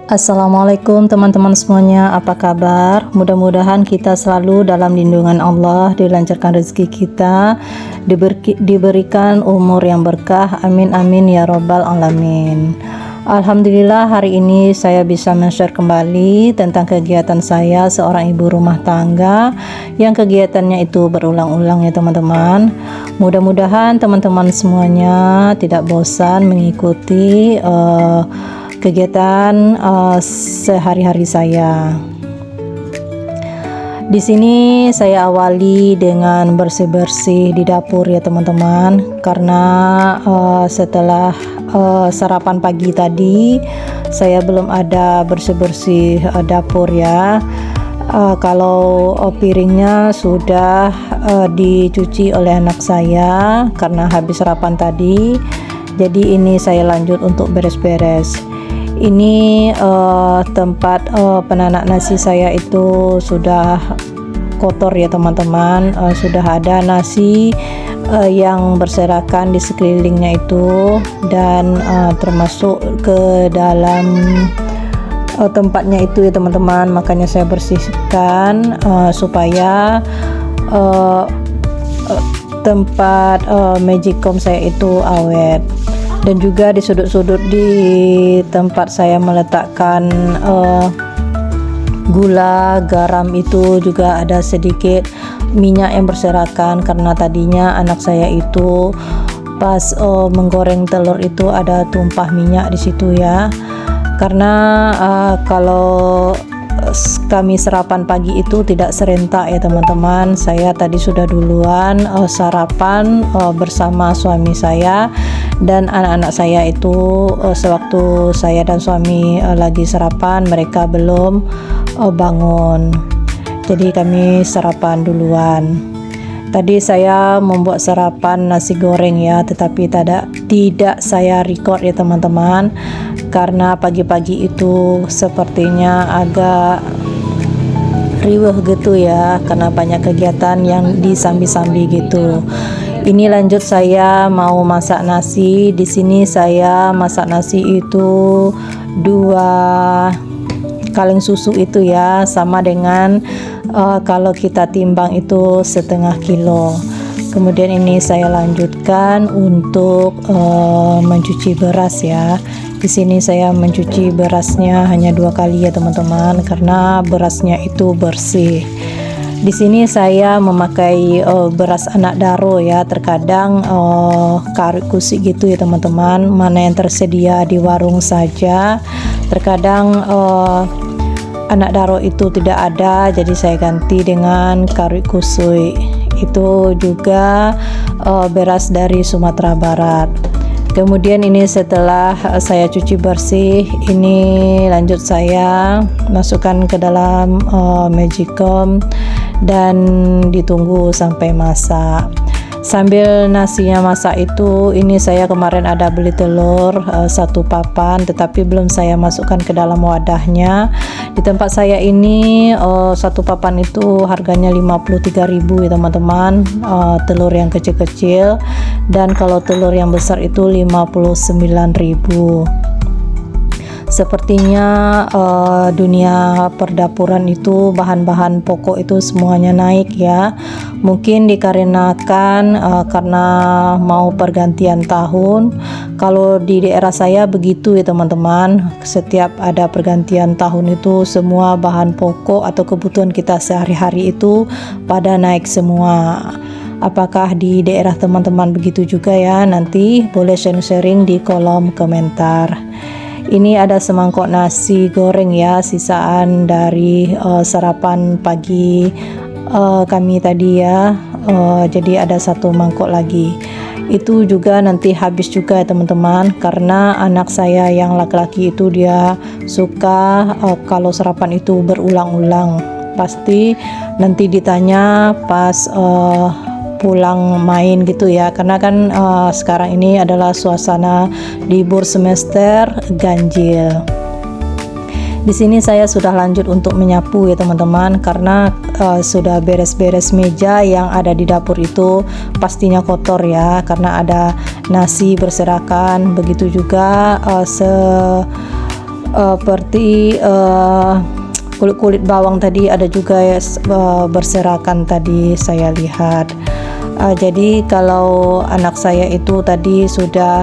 Assalamualaikum teman-teman semuanya, apa kabar? Mudah-mudahan kita selalu dalam lindungan Allah, dilancarkan rezeki kita, diberikan umur yang berkah, amin amin ya robbal alamin. Alhamdulillah hari ini saya bisa men-share kembali tentang kegiatan saya seorang ibu rumah tangga yang kegiatannya itu berulang-ulang ya teman-teman. Mudah-mudahan teman-teman semuanya tidak bosan mengikuti kegiatan sehari-hari saya. Di sini saya awali dengan bersih-bersih di dapur ya teman-teman, karena setelah sarapan pagi tadi saya belum ada bersih-bersih dapur ya. Kalau piringnya sudah dicuci oleh anak saya karena habis sarapan tadi. Jadi ini saya lanjut untuk beres-beres. Ini tempat penanak nasi saya itu sudah kotor ya teman-teman. Sudah ada nasi yang berserakan di sekelilingnya itu, dan termasuk ke dalam tempatnya itu ya teman-teman. Makanya saya bersihkan supaya tempat magicom saya itu awet. Dan juga di sudut-sudut di tempat saya meletakkan gula, garam itu juga ada sedikit minyak yang berserakan, karena tadinya anak saya itu pas menggoreng telur itu ada tumpah minyak di situ ya. Karena kalau kami sarapan pagi itu tidak serentak ya teman-teman. Saya tadi sudah duluan sarapan bersama suami saya, dan anak-anak saya itu sewaktu saya dan suami lagi sarapan, mereka belum bangun. Jadi kami sarapan duluan. Tadi saya membuat sarapan nasi goreng ya, tetapi tidak saya record ya teman-teman, karena pagi-pagi itu sepertinya agak riweh gitu ya, karena banyak kegiatan yang disambi-sambi gitu. Ini lanjut saya mau masak nasi. Di sini saya masak nasi itu 2 kaleng susu itu ya, sama dengan kalau kita timbang itu 1/2 kilo. Kemudian ini saya lanjutkan untuk mencuci beras ya. Di sini saya mencuci berasnya hanya 2 kali ya teman-teman, karena berasnya itu bersih. Di sini saya memakai beras anak daro ya. Terkadang karut kusik gitu ya teman-teman, mana yang tersedia di warung saja. Terkadang anak daro itu tidak ada, jadi saya ganti dengan karut kusui. Itu juga beras dari Sumatera Barat. Kemudian ini setelah saya cuci bersih, ini lanjut saya masukkan ke dalam magicom dan ditunggu sampai masak. Sambil nasinya masak itu, ini saya kemarin ada beli telur 1 papan, tetapi belum saya masukkan ke dalam wadahnya. Di tempat saya ini 1 papan itu harganya 53.000 ya teman-teman, telur yang kecil-kecil, dan kalau telur yang besar itu 59.000. Sepertinya dunia perdapuran itu bahan-bahan pokok itu semuanya naik ya. Mungkin dikarenakan karena mau pergantian tahun. Kalau di daerah saya begitu ya teman-teman. Setiap ada pergantian tahun itu semua bahan pokok atau kebutuhan kita sehari-hari itu pada naik semua. Apakah di daerah teman-teman begitu juga ya? Nanti boleh sharing-sharing di kolom komentar. Ini ada semangkok nasi goreng ya, sisaan dari sarapan pagi kami tadi ya. Jadi ada 1 mangkok lagi. Itu juga nanti habis juga ya teman-teman, karena anak saya yang laki-laki itu dia suka kalau sarapan itu berulang-ulang. Pasti nanti ditanya pas pulang main gitu ya, karena kan sekarang ini adalah suasana libur semester ganjil. Di sini saya sudah lanjut untuk menyapu ya teman-teman, karena sudah beres-beres meja yang ada di dapur itu pastinya kotor ya, karena ada nasi berserakan. Begitu juga seperti kulit-kulit bawang tadi ada juga ya, berserakan tadi saya lihat. Jadi kalau anak saya itu tadi sudah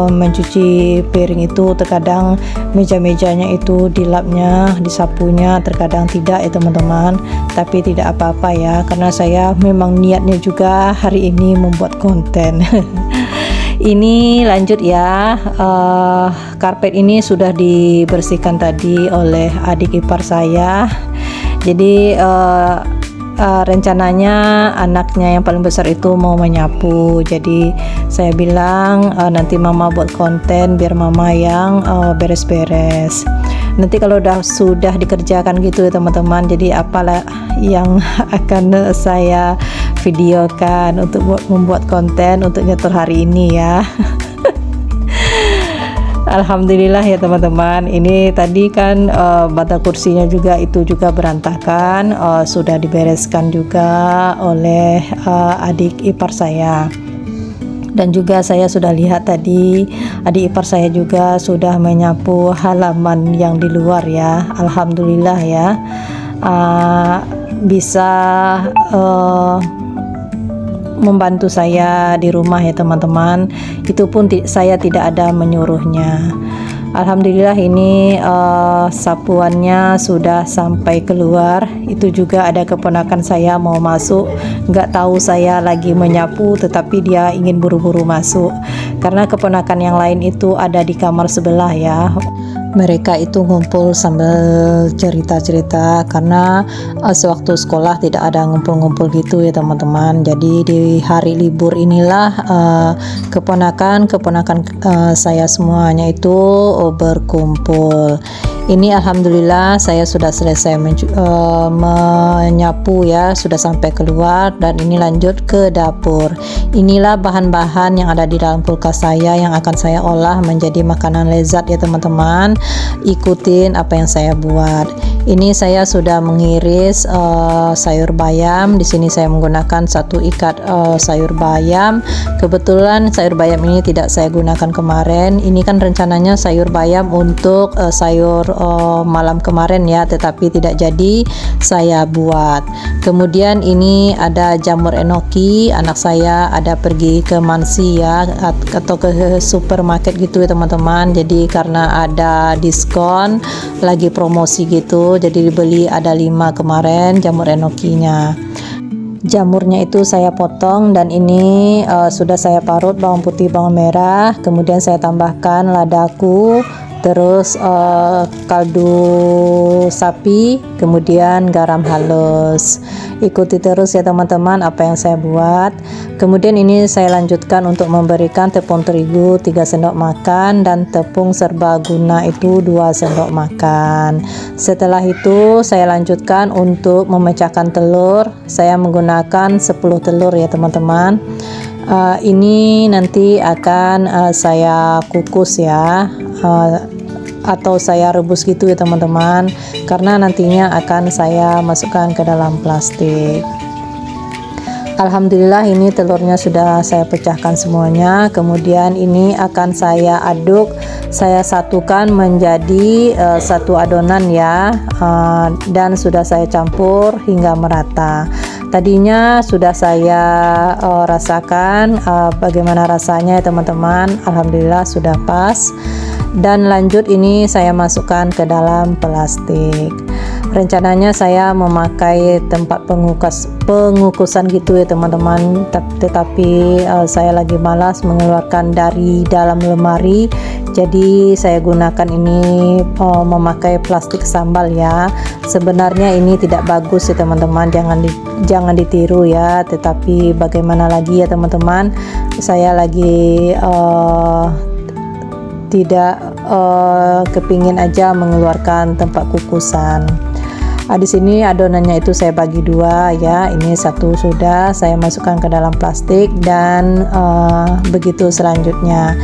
mencuci piring itu, terkadang meja-mejanya itu dilapnya, disapunya, terkadang tidak ya teman-teman. Tapi tidak apa-apa ya, karena saya memang niatnya juga hari ini membuat konten. Ini lanjut ya, karpet ini sudah dibersihkan tadi oleh adik ipar saya. Jadi rencananya anaknya yang paling besar itu mau menyapu. Jadi saya bilang nanti mama buat konten biar mama yang beres-beres. Nanti kalau sudah dikerjakan gitu ya teman-teman, jadi apalah yang akan saya videokan untuk membuat konten untuk nyetor hari ini ya. Alhamdulillah ya teman-teman, ini tadi kan bantal kursinya juga itu juga berantakan, sudah dibereskan juga oleh adik ipar saya. Dan juga saya sudah lihat tadi adik ipar saya juga sudah menyapu halaman yang di luar ya. Alhamdulillah ya, bisa membantu saya di rumah ya teman-teman. Itu pun saya tidak ada menyuruhnya. Alhamdulillah ini sapuannya sudah sampai keluar. Itu juga ada keponakan saya mau masuk, nggak tahu saya lagi menyapu, tetapi dia ingin buru-buru masuk karena keponakan yang lain itu ada di kamar sebelah ya. Mereka itu ngumpul sambil cerita-cerita karena sewaktu sekolah tidak ada ngumpul-ngumpul gitu ya teman-teman. Jadi di hari libur inilah keponakan saya semuanya itu berkumpul. Ini alhamdulillah saya sudah selesai menyapu ya, sudah sampai keluar, dan ini lanjut ke dapur. Inilah bahan-bahan yang ada di dalam kulkas saya yang akan saya olah menjadi makanan lezat ya teman-teman. Ikutin apa yang saya buat. Ini saya sudah mengiris sayur bayam. Di sini saya menggunakan 1 ikat sayur bayam. Kebetulan sayur bayam ini tidak saya gunakan kemarin. Ini kan rencananya sayur bayam untuk sayur malam kemarin ya, tetapi tidak jadi saya buat. Kemudian ini ada jamur enoki. Anak saya ada pergi ke Mansi ya, atau ke supermarket gitu ya teman-teman. Jadi karena ada diskon lagi promosi gitu, jadi dibeli ada 5 kemarin jamur enokinya. Jamurnya itu saya potong, dan ini sudah saya parut bawang putih, bawang merah, kemudian saya tambahkan ladaku, terus kaldu sapi, kemudian garam halus. Ikuti terus ya teman-teman apa yang saya buat. Kemudian ini saya lanjutkan untuk memberikan tepung terigu 3 sendok makan dan tepung serbaguna itu 2 sendok makan. Setelah itu saya lanjutkan untuk memecahkan telur. Saya menggunakan 10 telur ya teman-teman. Ini nanti akan saya kukus ya, atau saya rebus gitu ya teman-teman, karena nantinya akan saya masukkan ke dalam plastik. Alhamdulillah ini telurnya sudah saya pecahkan semuanya. Kemudian ini akan saya aduk, saya satukan menjadi satu adonan ya, dan sudah saya campur hingga merata. Tadinya sudah saya rasakan bagaimana rasanya ya teman-teman. Alhamdulillah sudah pas. Dan lanjut ini saya masukkan ke dalam plastik. Rencananya saya memakai tempat pengukusan gitu ya teman-teman, tetapi saya lagi malas mengeluarkan dari dalam lemari, jadi saya gunakan ini memakai plastik sambal ya. Sebenarnya ini tidak bagus ya teman-teman, jangan ditiru ya, tetapi bagaimana lagi ya teman-teman, saya lagi tidak kepingin aja mengeluarkan tempat kukusan. Di sini adonannya itu saya bagi 2 ya. Ini satu sudah saya masukkan ke dalam plastik, dan begitu selanjutnya.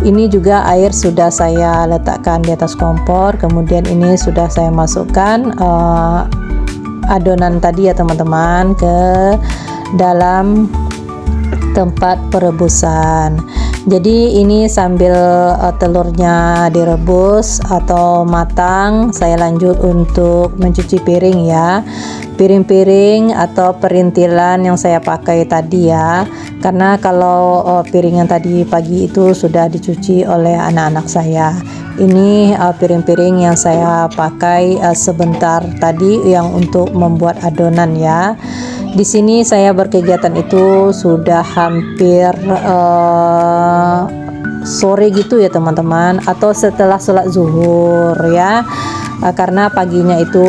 Ini juga air sudah saya letakkan di atas kompor. Kemudian ini sudah saya masukkan adonan tadi ya teman-teman ke dalam tempat perebusan. Jadi ini sambil telurnya direbus atau matang, saya lanjut untuk mencuci piring ya. Piring-piring atau perintilan yang saya pakai tadi ya. Karena kalau piring yang tadi pagi itu sudah dicuci oleh anak-anak saya. Ini piring-piring yang saya pakai sebentar tadi yang untuk membuat adonan ya. Di sini saya berkegiatan itu sudah hampir sore gitu ya teman-teman, atau setelah sholat zuhur ya. Karena paginya itu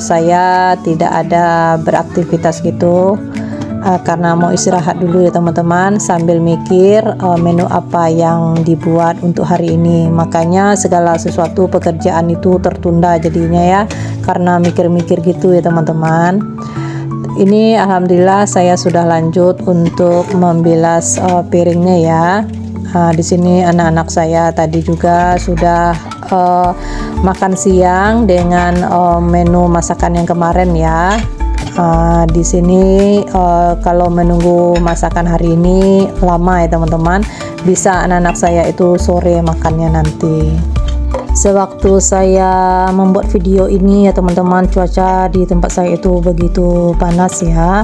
saya tidak ada beraktivitas gitu, karena mau istirahat dulu ya teman-teman, sambil mikir menu apa yang dibuat untuk hari ini. Makanya segala sesuatu pekerjaan itu tertunda jadinya ya, karena mikir-mikir gitu ya teman-teman. Ini alhamdulillah saya sudah lanjut untuk membilas piringnya ya. Di sini anak-anak saya tadi juga sudah makan siang dengan menu masakan yang kemarin ya. Di sini kalau menunggu masakan hari ini lama ya teman-teman. Bisa anak-anak saya itu sore makannya nanti. Sewaktu saya membuat video ini ya teman-teman, cuaca di tempat saya itu begitu panas ya.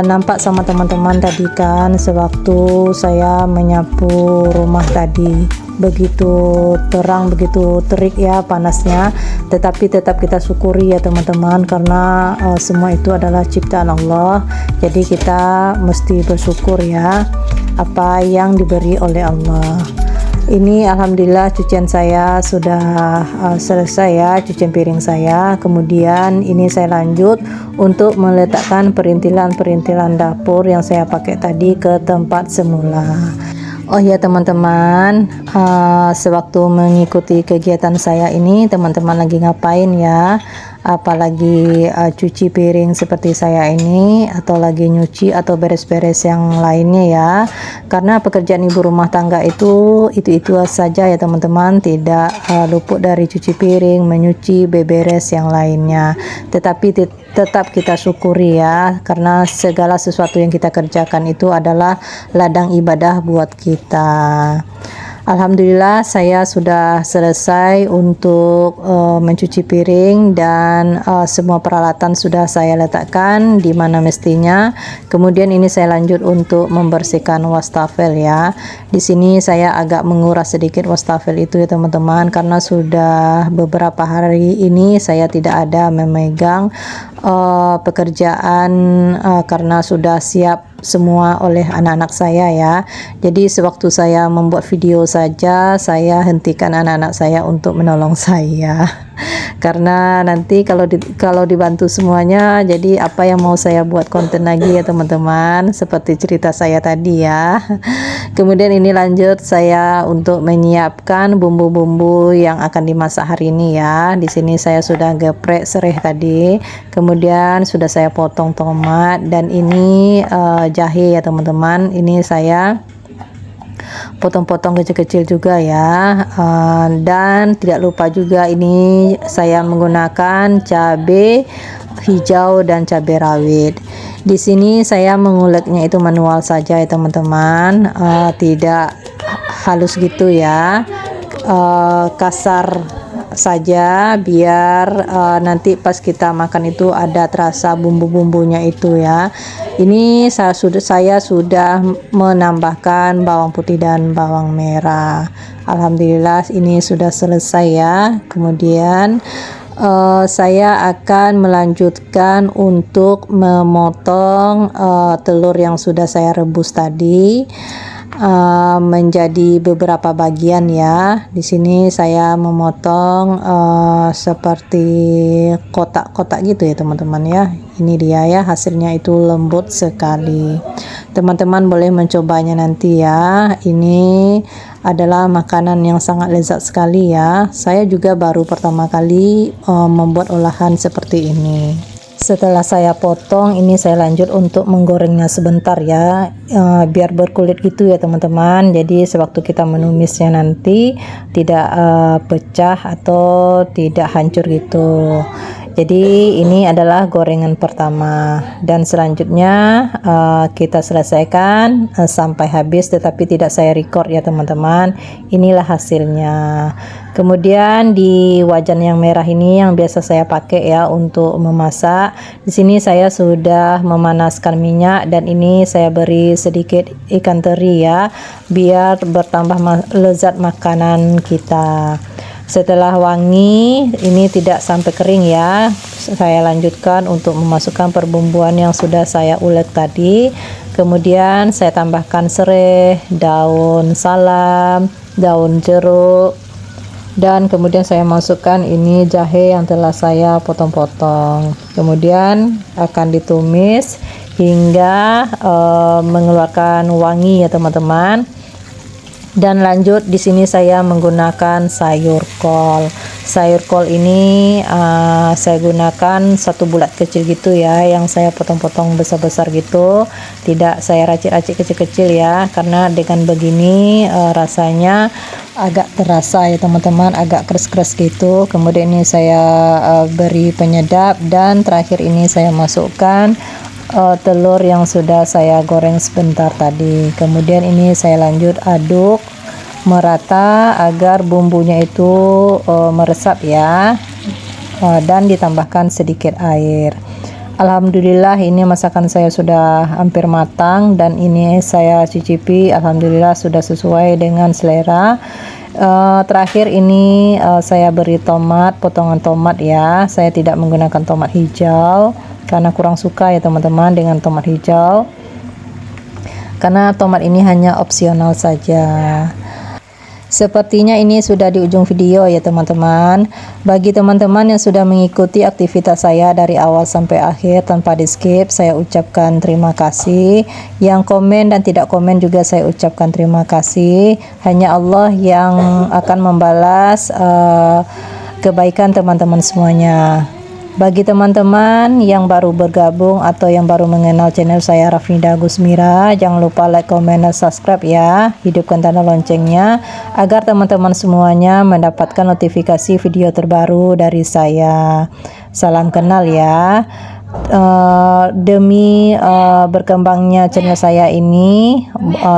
Nampak sama teman-teman tadi kan, sewaktu saya menyapu rumah tadi, begitu terang, begitu terik ya panasnya. Tetapi tetap kita syukuri ya teman-teman, karena semua itu adalah ciptaan Allah. Jadi kita mesti bersyukur ya apa yang diberi oleh Allah. Ini alhamdulillah cucian saya sudah selesai ya, cucian piring saya. Kemudian ini saya lanjut untuk meletakkan perintilan-perintilan dapur yang saya pakai tadi ke tempat semula. Oh ya teman-teman, sewaktu mengikuti kegiatan saya ini, teman-teman lagi ngapain ya? Apalagi cuci piring seperti saya ini, atau lagi nyuci atau beres-beres yang lainnya ya. Karena pekerjaan ibu rumah tangga itu saja ya teman-teman, tidak luput dari cuci piring, menyuci, beberes yang lainnya. Tetapi tetap kita syukuri ya, karena segala sesuatu yang kita kerjakan itu adalah ladang ibadah buat kita. Alhamdulillah saya sudah selesai untuk mencuci piring dan semua peralatan sudah saya letakkan di mana mestinya. Kemudian ini saya lanjut untuk membersihkan wastafel ya. Di sini saya agak menguras sedikit wastafel itu ya teman-teman, karena sudah beberapa hari ini saya tidak ada memegang pekerjaan karena sudah siap semua oleh anak-anak saya ya. Jadi sewaktu saya membuat video saja, saya hentikan anak-anak saya untuk menolong saya. Karena nanti kalau dibantu semuanya, jadi apa yang mau saya buat konten lagi ya teman-teman, seperti cerita saya tadi ya. Kemudian ini lanjut saya untuk menyiapkan bumbu-bumbu yang akan dimasak hari ini ya. Di sini saya sudah geprek serai tadi, kemudian sudah saya potong tomat, dan ini jahe ya teman-teman. Ini saya potong-potong kecil-kecil juga ya. Dan tidak lupa juga ini saya menggunakan cabai hijau dan cabai rawit. Di sini saya menguleknya itu manual saja ya teman-teman, tidak halus gitu ya, kasar saja biar nanti pas kita makan itu ada terasa bumbu-bumbunya itu ya. Ini saya sudah menambahkan bawang putih dan bawang merah. Alhamdulillah ini sudah selesai ya. Kemudian saya akan melanjutkan untuk memotong telur yang sudah saya rebus tadi menjadi beberapa bagian ya. Di sini saya memotong seperti kotak-kotak gitu ya teman-teman ya. Ini dia ya, hasilnya itu lembut sekali. Teman-teman boleh mencobanya nanti ya. Ini adalah makanan yang sangat lezat sekali ya. Saya juga baru pertama kali membuat olahan seperti ini. Setelah saya potong, ini saya lanjut untuk menggorengnya sebentar ya, biar berkulit gitu ya teman-teman. Jadi sewaktu kita menumisnya nanti tidak pecah atau tidak hancur gitu. Jadi ini adalah gorengan pertama, dan selanjutnya kita selesaikan sampai habis, tetapi tidak saya record ya teman-teman. Inilah hasilnya. Kemudian di wajan yang merah ini yang biasa saya pakai ya untuk memasak. Di sini saya sudah memanaskan minyak, dan ini saya beri sedikit ikan teri ya, biar bertambah lezat makanan kita. Setelah wangi, ini tidak sampai kering ya, saya lanjutkan untuk memasukkan perbumbuan yang sudah saya ulek tadi. Kemudian saya tambahkan serai, daun salam, daun jeruk, dan kemudian saya masukkan ini jahe yang telah saya potong-potong. Kemudian akan ditumis hingga mengeluarkan wangi ya teman-teman. Dan lanjut di sini saya menggunakan sayur kol. Sayur kol ini saya gunakan satu bulat kecil gitu ya, yang saya potong-potong besar-besar gitu. Tidak saya racik-racik kecil-kecil ya, karena dengan begini rasanya agak terasa ya teman-teman, agak keras-keras gitu. Kemudian ini saya beri penyedap, dan terakhir ini saya masukkan telur yang sudah saya goreng sebentar tadi. Kemudian ini saya lanjut aduk merata agar bumbunya itu meresap ya, dan ditambahkan sedikit air. Alhamdulillah ini masakan saya sudah hampir matang, dan ini saya cicipi, alhamdulillah sudah sesuai dengan selera. Terakhir ini saya beri tomat, potongan tomat ya. Saya tidak menggunakan tomat hijau karena kurang suka ya teman-teman dengan tomat hijau, karena tomat ini hanya opsional saja. Sepertinya ini sudah di ujung video ya teman-teman. Bagi teman-teman yang sudah mengikuti aktivitas saya dari awal sampai akhir tanpa di skip, saya ucapkan terima kasih. Yang komen dan tidak komen juga saya ucapkan terima kasih. Hanya Allah yang akan membalas kebaikan teman-teman semuanya. Bagi teman-teman yang baru bergabung atau yang baru mengenal channel saya Rafnida Gusmira, jangan lupa like, komen, dan subscribe ya. Hidupkan tanda loncengnya agar teman-teman semuanya mendapatkan notifikasi video terbaru dari saya. Salam kenal ya. Demi berkembangnya channel saya ini,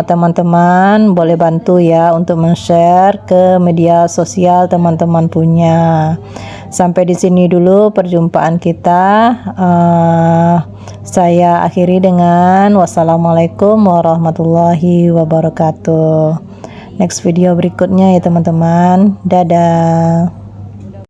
teman-teman boleh bantu ya untuk men-share ke media sosial teman-teman punya. Sampai di sini dulu perjumpaan kita. Saya akhiri dengan wassalamualaikum warahmatullahi wabarakatuh. Next video berikutnya ya teman-teman. Dadah.